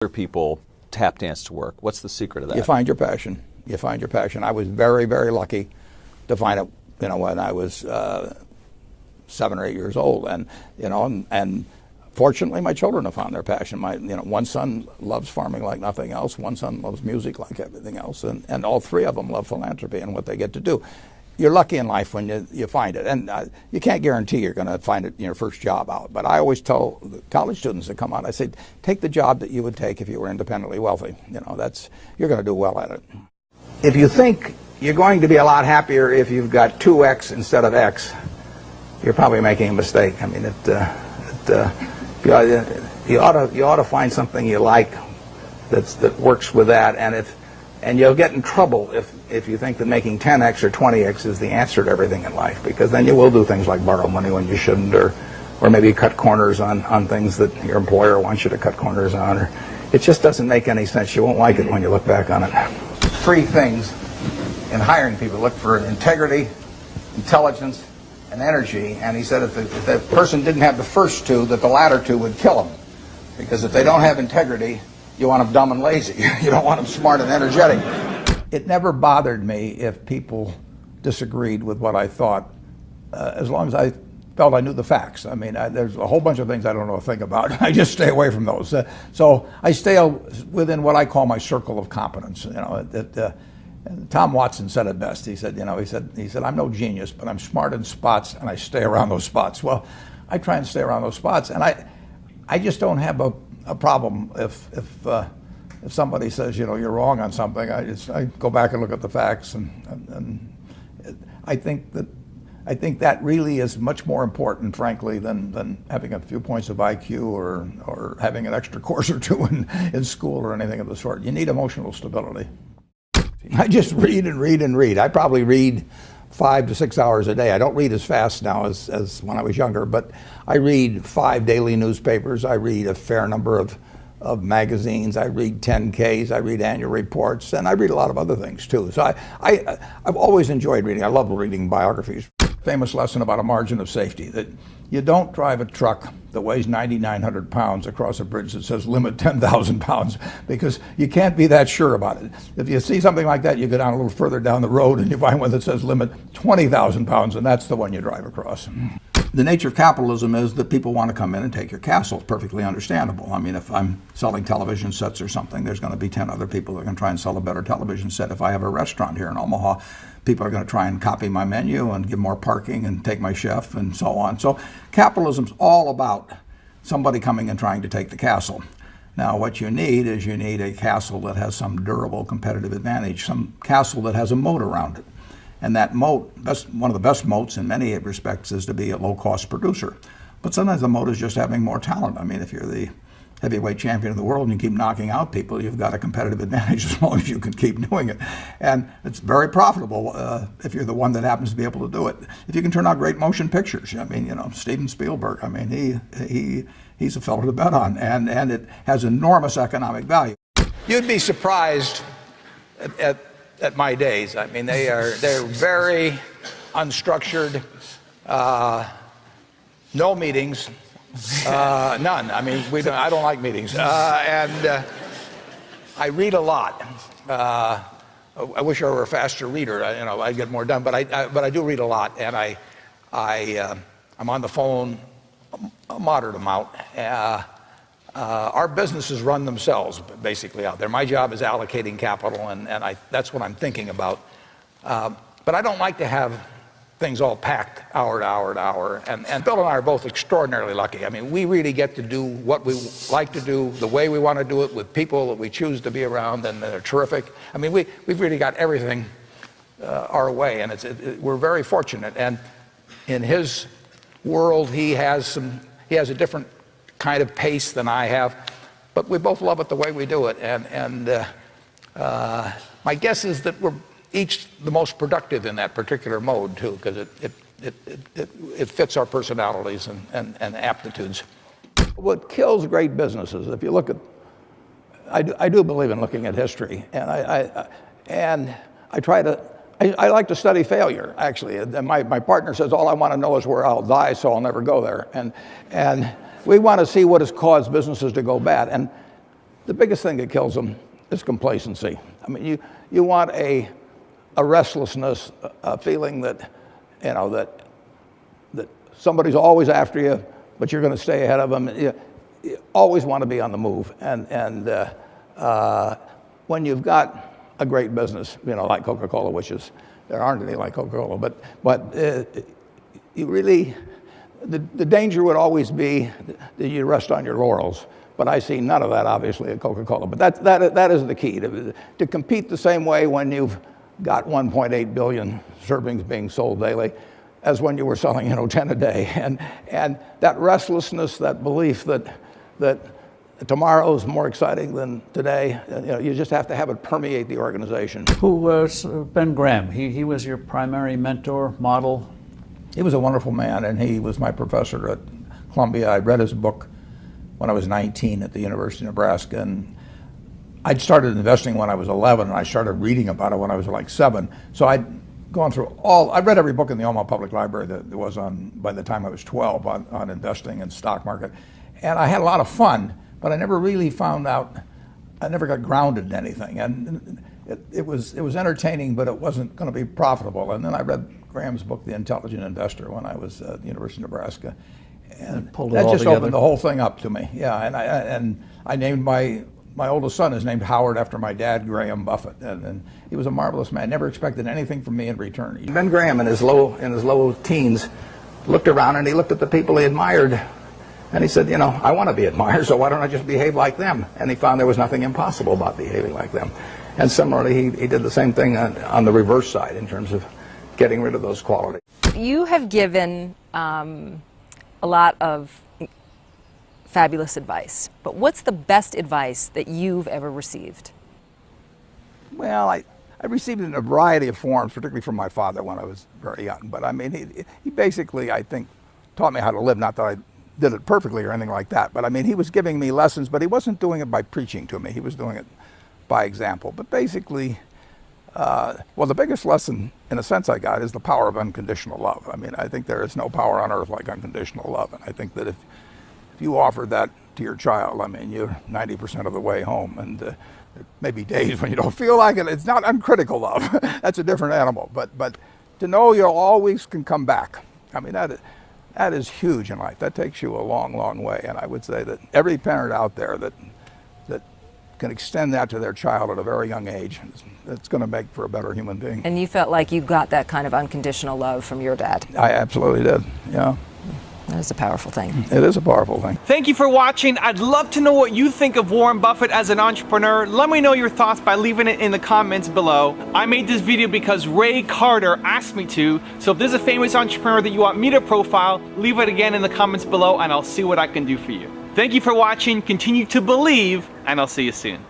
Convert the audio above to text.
Other people tap dance to work. What's the secret of that? You find your passion. You find your passion. I was very, very lucky to find it, when I was 7 or 8 years old, and fortunately, my children have found their passion. One son loves farming like nothing else. One son loves music like everything else, and all three of them love philanthropy and what they get to do. You're lucky in life when you find it, and you can't guarantee you're going to find it in your first job out. But I always tell the college students that come out, I say, take the job that you would take if you were independently wealthy. You're going to do well at it. If you think you're going to be a lot happier if you've got 2X instead of X, you're probably making a mistake. I mean, you ought to find something you like that works with that, and you'll get in trouble if you think that making 10X or 20X is the answer to everything in life, because then you will do things like borrow money when you shouldn't, or maybe cut corners on things that your employer wants you to cut corners on. Or it just doesn't make any sense. You won't like it when you look back on it. 3 things in hiring people: look for integrity, intelligence, and energy. And he said if the person didn't have the first 2, that the latter 2 would kill them, because if they don't have integrity, you want them dumb and lazy. You don't want them smart and energetic. It never bothered me if people disagreed with what I thought, as long as I felt I knew the facts. I mean, there's a whole bunch of things I don't know a thing about. I just stay away from those. So I stay within what I call my circle of competence. Tom Watson said it best. He said, I'm no genius, but I'm smart in spots, and I stay around those spots. Well, I try and stay around those spots, and I just don't have a problem if somebody says, you're wrong on something. I go back and look at the facts, and I think that really is much more important, frankly, than having a few points of IQ or having an extra course or 2 in school or anything of the sort. You need emotional stability. I just read and read and read. I probably read 5 to 6 hours a day. I don't read as fast now as when I was younger, but I read 5 daily newspapers. I read a fair number of magazines. I read 10Ks. I read annual reports, and I read a lot of other things too. So I've always enjoyed reading. I love reading biographies. Famous lesson about a margin of safety, that you don't drive a truck that weighs 9,900 pounds across a bridge that says limit 10,000 pounds, because you can't be that sure about it. If you see something like that, you go down a little further down the road and you find one that says limit 20,000 pounds, and that's the one you drive across. The nature of capitalism is that people want to come in and take your castle. It's perfectly understandable. I mean, if I'm selling television sets or something, there's going to be 10 other people that are going to try and sell a better television set. If I have a restaurant here in Omaha, people are going to try and copy my menu and give more parking and take my chef and so on. So capitalism's all about somebody coming and trying to take the castle. Now, what you need is a castle that has some durable competitive advantage, some castle that has a moat around it. And that moat, one of the best moats in many respects, is to be a low-cost producer. But sometimes the moat is just having more talent. I mean, if you're the heavyweight champion of the world and you keep knocking out people, you've got a competitive advantage as long as you can keep doing it. And it's very profitable if you're the one that happens to be able to do it. If you can turn out great motion pictures, I mean, Steven Spielberg, I mean, he's a fellow to bet on, and it has enormous economic value. You'd be surprised at my days. I mean, they're very unstructured, no meetings. None. I mean, I don't like meetings, and I read a lot. I wish I were a faster reader. I'd get more done. But I do read a lot, and I'm on the phone a moderate amount. Our businesses run themselves basically out there. My job is allocating capital, and that's what I'm thinking about. But I don't like to have things all packed hour to hour to hour. And Bill and I are both extraordinarily lucky. I mean, we really get to do what we like to do, the way we want to do it, with people that we choose to be around, and they're terrific. I mean, we've really got everything our way, and we're very fortunate. And in his world, he has a different kind of pace than I have, but we both love it the way we do it. And my guess is that we're each the most productive in that particular mode too, because it fits our personalities and aptitudes. What kills great businesses, if you look at, I do believe in looking at history, and I like to study failure, actually. And my partner says all I want to know is where I'll die, so I'll never go there. And we want to see what has caused businesses to go bad. And the biggest thing that kills them is complacency. I mean, you want a restlessness, a feeling that, you know, that somebody's always after you, but you're going to stay ahead of them. You always want to be on the move. And when you've got a great business, you know, like Coca-Cola, which is, there aren't any like Coca-Cola, but you really, the danger would always be that you rest on your laurels. But I see none of that, obviously, at Coca-Cola. But that is the key, to compete the same way when you've got 1.8 billion servings being sold daily as when you were selling, you know, 10 a day. And that restlessness, that belief that tomorrow's more exciting than today, you know, you just have to have it permeate the organization. Who was Ben Graham? He was your primary mentor, model? He was a wonderful man, and he was my professor at Columbia. I read his book when I was 19 at the University of Nebraska, and I'd started investing when I was 11, and I started reading about it when I was like 7. So I'd gone through I read every book in the Omaha Public Library that there was on, by the time I was 12, on investing and stock market. And I had a lot of fun, but I never really found out, I never got grounded in anything. And it was entertaining, but it wasn't going to be profitable. And then I read Graham's book, The Intelligent Investor, when I was at the University of Nebraska. And that just opened the whole thing up to me. Yeah, and I named my oldest son is named Howard after my dad, Graham Baffet, and he was a marvelous man. Never expected anything from me in return. Ben Graham, in his low teens, looked around and he looked at the people he admired, and he said, you know, I want to be admired, so why don't I just behave like them? And he found there was nothing impossible about behaving like them. And similarly, he did the same thing on the reverse side in terms of getting rid of those qualities. You have given a lot of fabulous advice, but what's the best advice that you've ever received? Well, I received it in a variety of forms, particularly from my father when I was very young. But I mean, he basically, I think, taught me how to live. Not that I did it perfectly or anything like that, but I mean, he was giving me lessons, but he wasn't doing it by preaching to me. He was doing it by example. But basically, well, the biggest lesson, in a sense, I got is the power of unconditional love. I mean, I think there is no power on earth like unconditional love. And I think that if you offer that to your child, I mean, you're 90% of the way home. And there may be days when you don't feel like it. It's not uncritical love. That's a different animal. But to know you always can come back. I mean, that is huge in life. That takes you a long, long way. And I would say that every parent out there that can extend that to their child at a very young age, it's going to make for a better human being. And you felt like you got that kind of unconditional love from your dad? I absolutely did, yeah. That is a powerful thing. It is a powerful thing. Thank you for watching. I'd love to know what you think of Warren Buffett as an entrepreneur. Let me know your thoughts by leaving it in the comments below. I made this video because Ray Carter asked me to, so if there's a famous entrepreneur that you want me to profile, leave it again in the comments below and I'll see what I can do for you. Thank you for watching, continue to believe, and I'll see you soon.